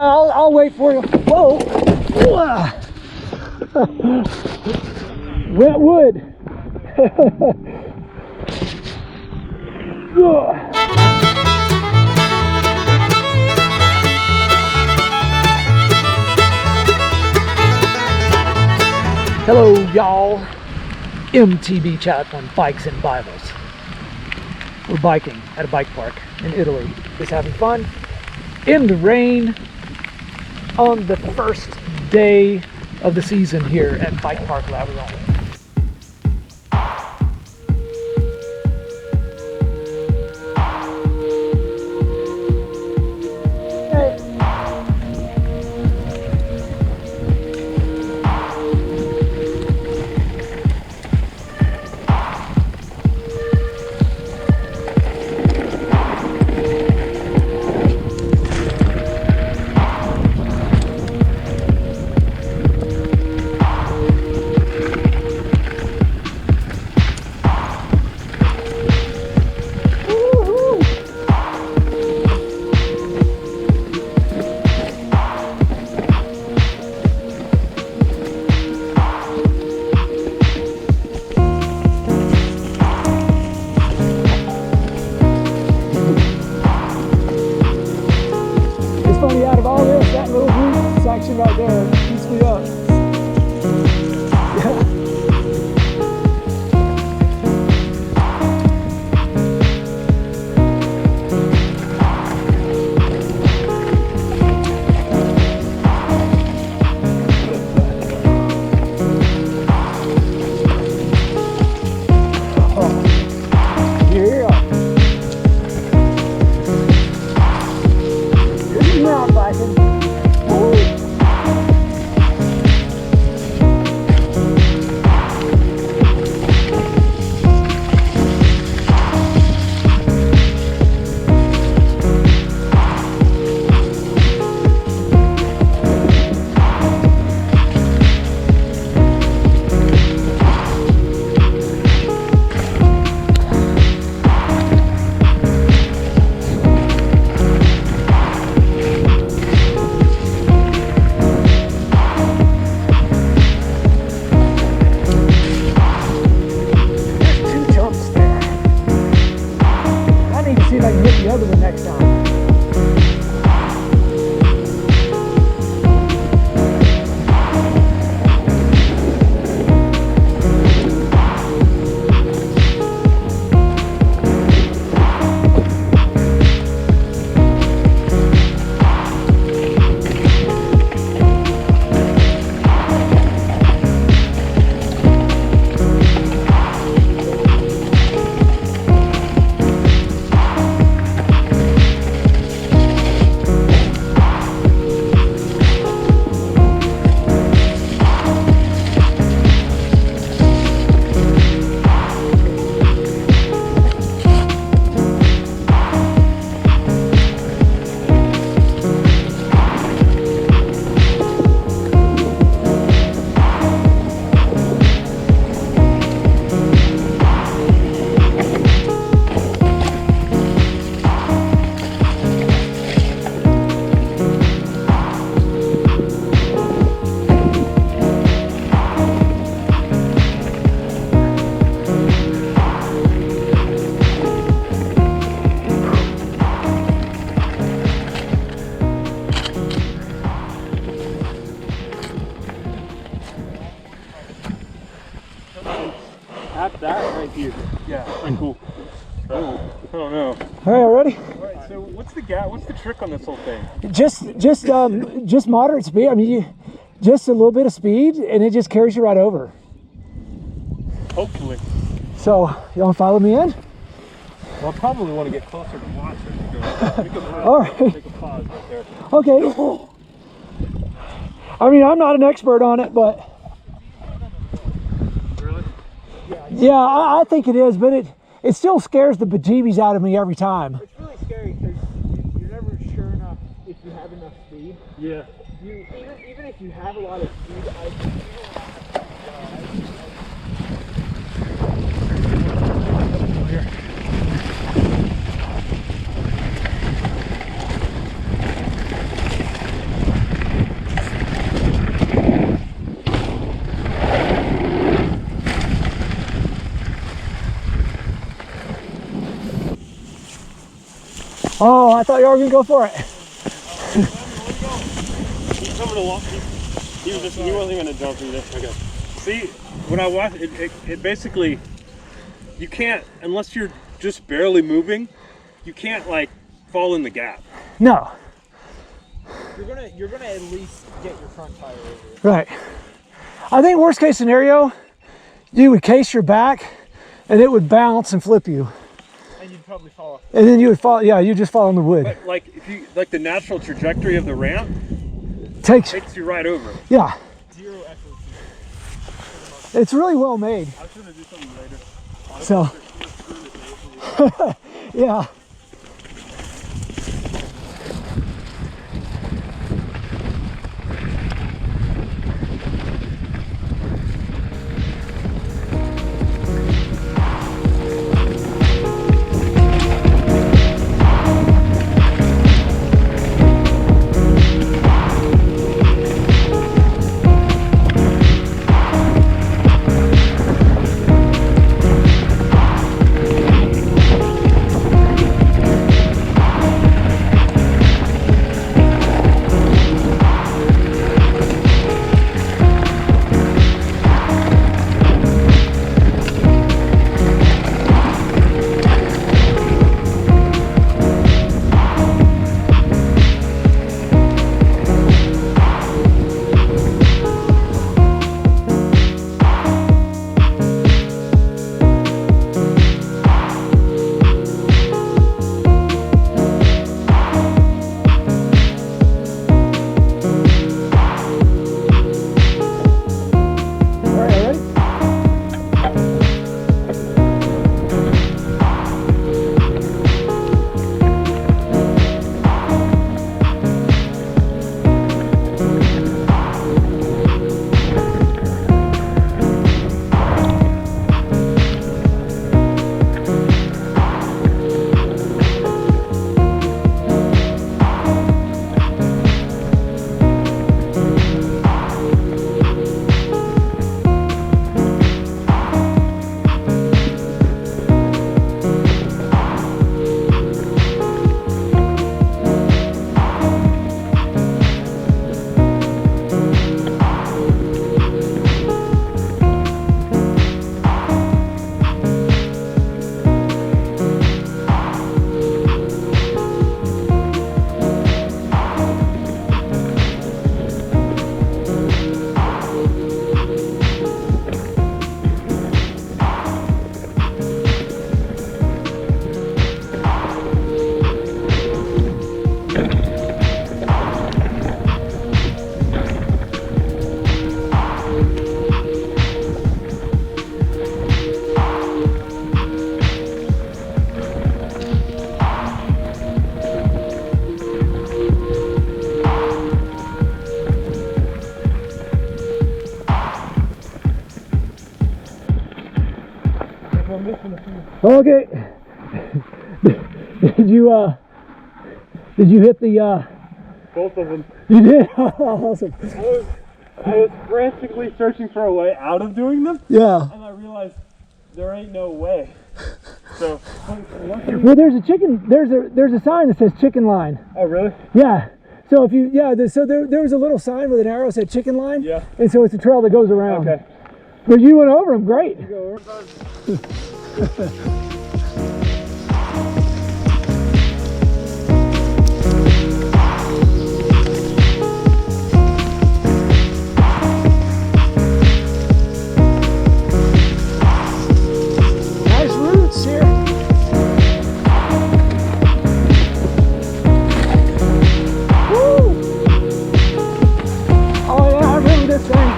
I'll wait for you. Whoa. Wet wood. Hello, y'all. MTB chat on bikes and Bibles. We're biking at a bike park in Italy. Just having fun in the rain on the first day of the season here at Bike Park Lavarone. Funny, out of all this, that little root section right there keeps me up. Yeah. See if I can hit the other one next time. That right here. Yeah, pretty cool. Oh, I don't know. All right, ready? All right, so what's the trick on this whole thing? Just moderate speed. I mean, just a little bit of speed, and it just carries you right over. Hopefully. So, you want to follow me in? Well, I probably want to get closer to watch it go. All right. Take a pause right there. Okay. I mean, I'm not an expert on it, but Really? yeah, I think it is, but it still scares the bejeebies out of me every time. It's really scary because you're never sure enough if you have enough speed. Yeah. Even if you have a lot of speed, Oh, I thought you were gonna go for it. He's coming along. He wasn't gonna jump either. Okay. See, when I watch it basically, you can't, unless you're just barely moving, you can't like fall in the gap. No. You're gonna at least get your front tire over it. Right. I think worst case scenario, you would case your back and it would bounce and flip you. And you'd probably fall off. And then you would fall, yeah, you just fall on the wood. But like if you like the natural trajectory of the ramp Takes you right over. Yeah. Zero effort. It's really well made. I was gonna do something later. So, yeah. Okay. Did you hit the Both of them. You did? Awesome. I was frantically searching for a way out of doing them. Yeah. And I realized there ain't no way. So luckily, Well, there's a sign that says chicken line. oh really? Yeah. So if you there was a little sign with an arrow that said chicken line. Yeah. And so it's a trail that goes around. Okay. But you went over them, great. Nice roots here. Woo! Oh yeah, I remember this thing.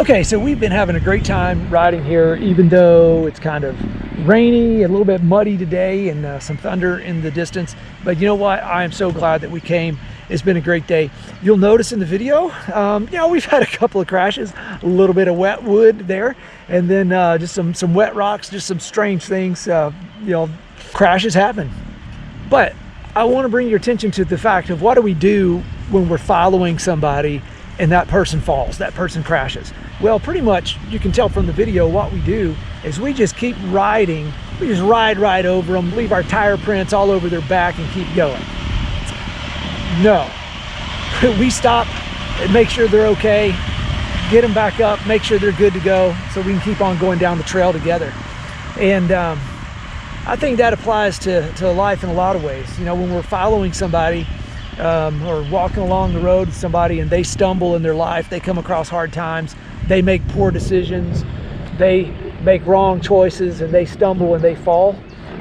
Okay, so we've been having a great time riding here, even though it's kind of rainy, a little bit muddy today, and some thunder in the distance. But you know what? I am so glad that we came. It's been a great day. You'll notice in the video, you know, we've had a couple of crashes, a little bit of wet wood there, and then just some wet rocks, just some strange things. You know, crashes happen. But I want to bring your attention to the fact of what do we do when we're following somebody and that person falls, that person crashes. Well, pretty much you can tell from the video what we do is we just keep riding. We just ride right over them, leave our tire prints all over their back and keep going. No, we stop and make sure they're okay, get them back up, make sure they're good to go so we can keep on going down the trail together. And I think that applies to life in a lot of ways. You know, when we're following somebody or walking along the road with somebody and they stumble in their life, they come across hard times, they make poor decisions, they make wrong choices, and they stumble and they fall.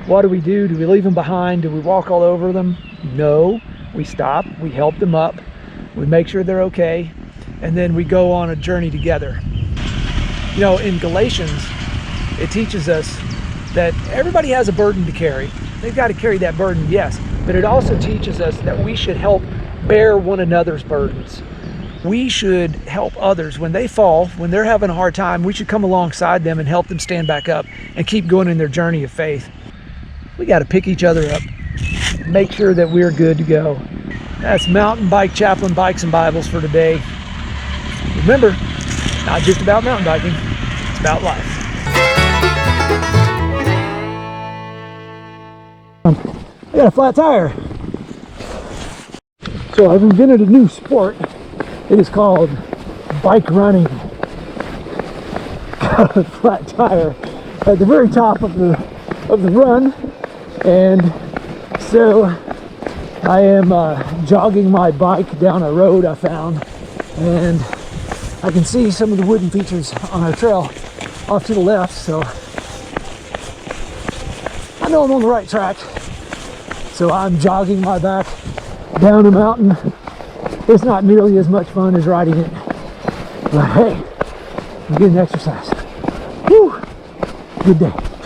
What do? Do we leave them behind? Do we walk all over them? No, we stop, we help them up, we make sure they're okay, and then we go on a journey together. You know, in Galatians, it teaches us that everybody has a burden to carry. They've got to carry that burden, yes, but it also teaches us that we should help bear one another's burdens. We should help others when they fall, when they're having a hard time. We should come alongside them and help them stand back up and keep going in their journey of faith. We got to pick each other up, make sure that we're good to go. That's Mountain Bike Chaplain Bikes and Bibles for today. Remember, not just about mountain biking, it's about life. I got a flat tire. So I've invented a new sport. It is called bike running. Got a flat tire at the very top of the run, and so I am jogging my bike down a road I found, and I can see some of the wooden features on our trail off to the left, so I know I'm on the right track. So I'm jogging my back down a mountain. It's not nearly as much fun as riding it, but hey, I'm getting exercise. Whew, good day.